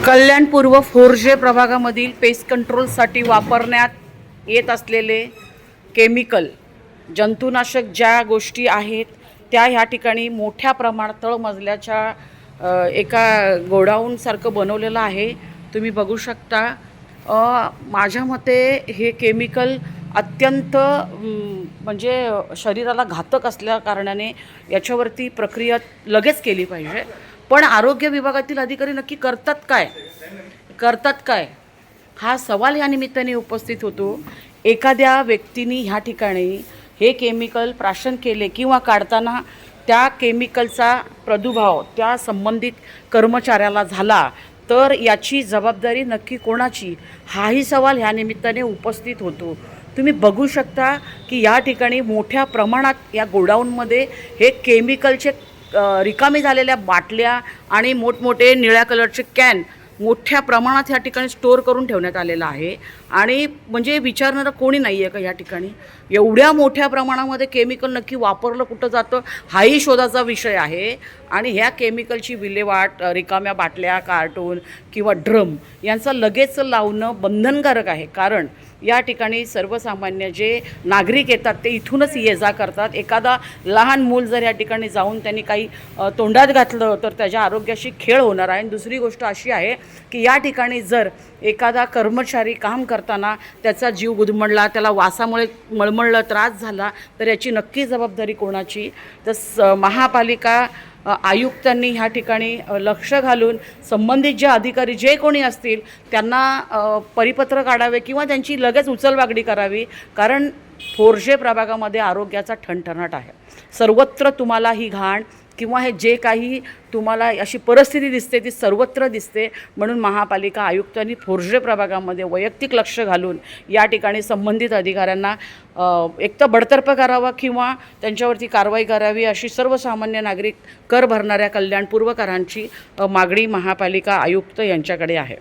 कल्याणपूर्व 4G प्रभागामधील paste कंट्रोलसाठी वापरण्यात येत असलेले केमिकल जंतुनाशक ज्या गोष्टी आहेत त्या ह्या ठिकाणी मोठ्या प्रमाणात तळमजल्याच्या एका गोडाऊनसारखं बनवलेलं आहे. तुम्ही बघू शकता. माझ्या मते हे केमिकल अत्यंत म्हणजे शरीराला घातक असल्या कारणाने याच्यावरती प्रक्रिया लगेच केली पाहिजे. पण आरोग्य विभागातील अधिकारी नक्की करतात काय हा सवाल या निमित्ताने उपस्थित होतो. एखाद्या व्यक्तीने ह्या ठिकाणी हे केमिकल प्राशन केले किंवा काढताना त्या केमिकलचा प्रादुर्भाव त्या संबंधित कर्मचाऱ्याला झाला तर याची जबाबदारी नक्की कोणाची हाही सवाल ह्या निमित्ताने उपस्थित होतो. तुम्ही बघू शकता की या ठिकाणी मोठ्या प्रमाणात या गोडाऊनमध्ये हे केमिकलचे रिकामी झालेल्या बाटल्या आणि मोठमोठे निळ्या कलरचे कॅन मोठ्या प्रमाणात ह्या ठिकाणी स्टोअर करून ठेवण्यात आलेलं आहे. आणि म्हणजे विचारणारं कोणी नाही आहे का या ठिकाणी एवढ्या मोठ्या प्रमाणामध्ये केमिकल नक्की वापरलं कुठं जातं हाही शोधाचा विषय आहे. आणि ह्या केमिकलची विल्हेवाट रिकाम्या बाटल्या, कार्टून किंवा ड्रम यांचं लगेच लावणं बंधनकारक आहे. कारण या ठिकाणी सर्वसामान्य जे नागरिक येतात ते इथूनच ये जा करतात. एखादा लहान मूल जर या ठिकाणी जाऊन त्यांनी काही तोंडात घातलं तर त्याच्या आरोग्याशी खेळ होणार आहे. आणि दुसरी गोष्ट अशी आहे की या ठिकाणी जर एखादा कर्मचारी काम करताना त्याचा जीव गुदमरला, त्याला वासामुळे मळमळलं, त्रास झाला तर याची नक्की जबाबदारी कोणाची. तर महापालिका आयुक्तांनी ह्या ठिकाणी लक्ष घालून संबंधित जे अधिकारी जे कोणी असतील त्यांना परिपत्र काढावे किंवा त्यांची लगेच उचलबागडी करावी. कारण 4G प्रभागामध्ये आरोग्याचा ठणठणाट आहे. सर्वत्र तुम्हाला ही घाण किंवा हे जे काही तुम्हाला अशी परिस्थिती दिसते ती सर्वत्र दिसते. म्हणून महापालिका आयुक्तांनी 4G प्रभागामध्ये वैयक्तिक लक्ष घालून या ठिकाणी संबंधित अधिकाऱ्यांना एक तर बडतर्फ करावा किंवा त्यांच्यावरती कारवाई करावी अशी सर्वसामान्य नागरिक कर भरणाऱ्या कल्याणपूर्वकरांची मागणी महापालिका आयुक्त यांच्याकडे आहे.